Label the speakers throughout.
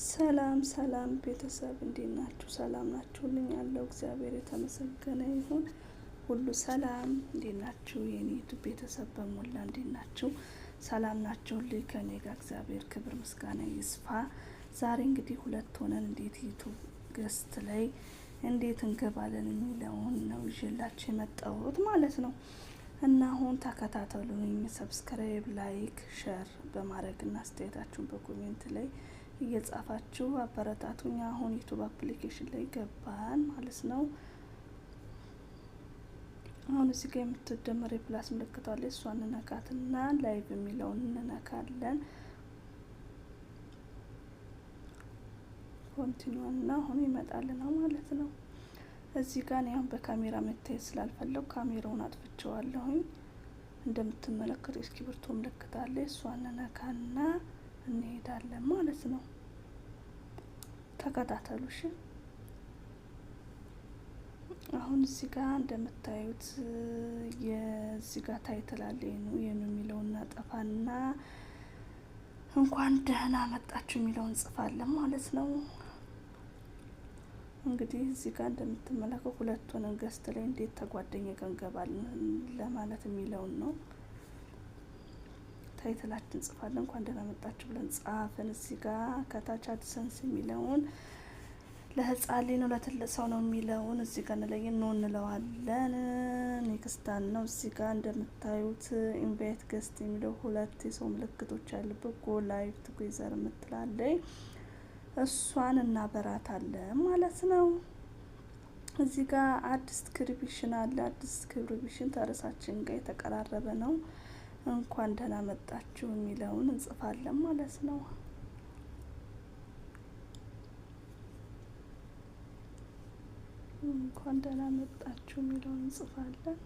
Speaker 1: ሰላም ሰላም ቤተሰብ እንዴት ናችሁ? ሰላም ናችሁልኝ? ያለው እግዚአብሔር የተመሰገነ ይሁን። ሁሉ ሰላም። እንዴት ናችሁ? የኔ ዩቲዩብ ቤተሰብ በሞላ እንዴት ናችሁ? ሰላም ናችሁልኝ? ከኔ ጋር እግዚአብሔር ክብር ምስጋና ይስፋ። ዛሬ እንግዲህ ሁለት ሆነን እንዴት ዩቲዩብ ገስት ላይ እንዴት እንገባለን የሚለውን ነው ይዤላችሁ የመጣሁት ማለት ነው። እና አሁን ተከታተሉኝ። ሰብስክራይብ፣ ላይክ፣ ሼር በማድረግና አስተያየታችሁን በኮሜንት ላይ እየጻፋችሁ አበረታቱኝ። አሁን ዩቲዩብ አፕሊኬሽን ላይ ገባን ማለት ነው። አሁን እዚህ ጋር የምትደመር የፕላስ ምልክት አለ። እሷን እንነካትና ላይቭ የሚለውን እንነካለን። ኮንቲኒው እና አሁን ይመጣልናል ማለት ነው። እዚህ ጋር ነው በካሜራ መታየት ስላልፈለኩ ካሜራውን አጥፍቼዋለሁኝ። እንደምትመለከቱ እስክሪብቶ ምልክት አለ። እሷን እንነካና እንሄዳለን ማለት ነው። ተከታተሉ እሺ። አሁን እዚህ ጋር እንደምታዩት የዚህ ጋር ታይትል አለ። የኑ የሚለውን እናጠፋና እንኳን ደህና መጣችሁ የሚለውን ጽፋለን ማለት ነው። እንግዲህ እዚህ ጋር እንደምትመለከቱ ሁለቱን ገስት ላይ እንዴት ተጓደኛ ጋር እንገባለን ለማለት የሚለውን ነው። ታይትላችን ጽፋለን። እንኳን ደህና መጣችሁ ብለን ጻፍን። እዚህ ጋር ከታች አድሰንስ የሚለውን ለህፃን ልጅ ነው ለትልቅ ሰው ነው የሚለውን እዚህ ጋር እንለይን ነው እንለዋለን። ኔክስታን ነው። እዚህ ጋር እንደምታዩት ኢንቫይት ገስት የሚለው ሁለት የሰው ምልክቶች ያሉበት ጎ ላይቭ ቱጌዘር የምትላለይ እሷን እናበራታለን ማለት ነው። እዚህ ጋር አዲስ ክሪቢሽን አለ። አዲስ ክሪቢሽን ተርሳችን ጋር የተቀራረበ ነው። እንኳን ደህና መጣችሁ የሚለውን እንጽፋለን ማለት ነው። እንኳን ደህና መጣችሁ የሚለውን እንጽፋለን።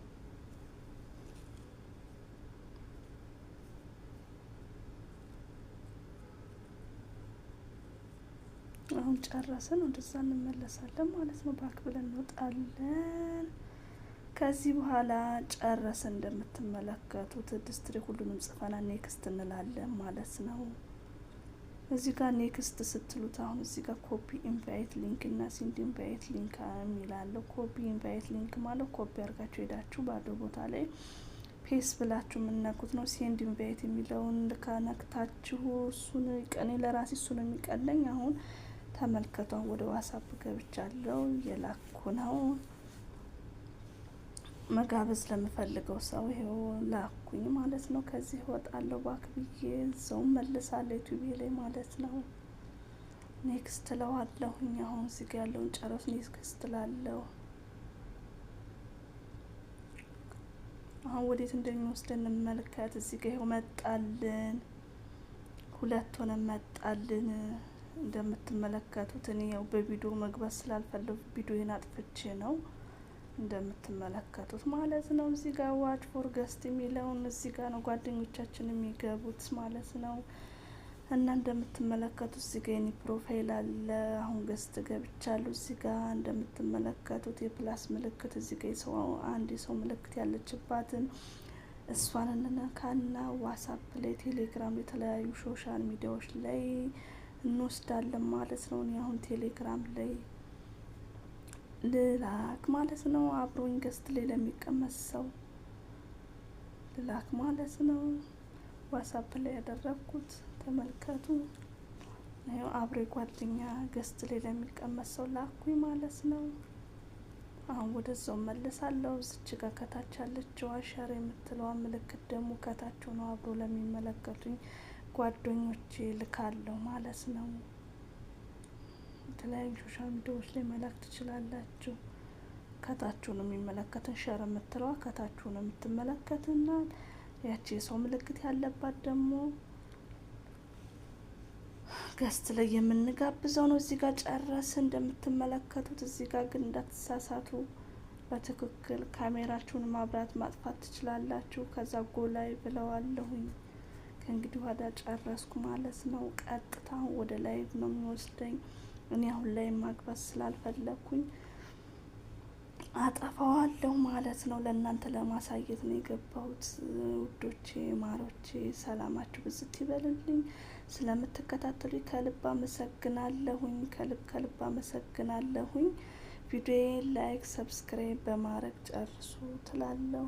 Speaker 1: አሁን ጨረስን። ወደዛ እንመለሳለን ማለት ነው። ባክ ብለን እንወጣለን። ከዚህ በኋላ ጨረስን። እንደምትመለከቱት ዲስትሪ ሁሉንም ጽፈናል። ኔክስት እንላለን ማለት ነው። እዚህ ጋር ኔክስት ስትሉት አሁን እዚህ ጋር ኮፒ ኢንቫይት ሊንክ እና ሴንድ ኢንቫይት ሊንክ የሚላለው። ኮፒ ኢንቫይት ሊንክ ማለት ኮፒ አድርጋችሁ ሄዳችሁ ባዶ ቦታ ላይ ፔስ ብላችሁ የምንነኩት ነው። ሴንድ ኢንቫይት የሚለውን ልካነክታችሁ እሱን ቀኔ ለራሴ እሱ ነው የሚቀለኝ። አሁን ተመልከቱ። ወደ ዋትስአፕ ገብቻለሁ። የላኩ ነው መጋበዝ ለምፈልገው ሰው ይሄው ላኩኝ ማለት ነው። ከዚህ ወጣለሁ ባክ ብዬ እዛው መልሳለሁ ዩቲዩብ ላይ ማለት ነው። ኔክስት ለዋለሁኝ። አሁን እዚህ ጋር ያለውን ጨረስ ኔክስት ላለው አሁን ወዴት እንደሚወስደን እንመልከት። እዚህ ጋር ይሄው መጣልን። ሁለት ሆነ መጣልን። እንደምትመለከቱት እኔ ያው በቪዲዮ መግባት ስላልፈለኩ ቪዲዮን አጥፍቼ ነው እንደምትመለከቱት ማለት ነው። እዚህ ጋር ዋች ፎር ገስት የሚለውን እዚህ ጋር ነው ጓደኞቻችን የሚገቡት ማለት ነው። እና እንደምትመለከቱት እዚህ ጋር የኔ ፕሮፋይል አለ። አሁን ገስት ገብቻለሁ። እዚህ ጋር እንደምትመለከቱት የፕላስ ምልክት እዚህ ጋር የሰው አንድ የሰው ምልክት ያለችባትን እሷን እንነካና ዋትስአፕ ላይ፣ ቴሌግራም፣ የተለያዩ ሶሻል ሚዲያዎች ላይ እንወስዳለን ማለት ነው። እኔ አሁን ቴሌግራም ላይ ልላክ ማለት ነው። አብሮኝ ገስት ላይ ለሚቀመጥ ሰው ልላክ ማለት ነው። ዋትስአፕ ላይ ያደረኩት ተመልከቱ። ነው አብሬ ጓደኛ ገስት ላይ ለሚቀመጥ ሰው ላኩኝ ማለት ነው። አሁን ወደዛው መልሳለሁ። እዚች ጋር ከታች ያለችው ሼር የምትለዋ ምልክት ደግሞ ከታች ነው። አብሮ ለሚመለከቱኝ ጓደኞቼ ልካለሁ ማለት ነው። የተለያዩ ሶሻል ሚዲያዎች ላይ መላክ ትችላላችሁ። ከታችሁ ነው የሚመለከተን። ሼር የምትለዋ ከታችሁ ነው የምትመለከትና ያቺ የሰው ምልክት ያለባት ደግሞ ገስት ላይ የምንጋብዘው ነው። እዚህ ጋር ጨረስ። እንደምትመለከቱት እዚህ ጋር ግን እንዳትሳሳቱ በትክክል ካሜራችሁን ማብራት ማጥፋት ትችላላችሁ። ከዛ ጎ ላይ ብለዋለሁኝ። ከእንግዲህ ወደ ጨረስኩ ማለት ነው። ቀጥታ ወደ ላይቭ ነው የሚወስደኝ። እኔ አሁን ላይ ማግባት ስላልፈለኩኝ አጠፋዋለሁ ማለት ነው። ለእናንተ ለማሳየት ነው የገባሁት ውዶቼ ማሮቼ። ሰላማችሁ ብዝት ይበልልኝ። ስለምትከታተሉ ከልብ አመሰግናለሁኝ። ከልብ አመሰግናለሁኝ። ቪዲዮ ላይክ ሰብስክራይብ በማድረግ ጨርሱ ትላለሁ።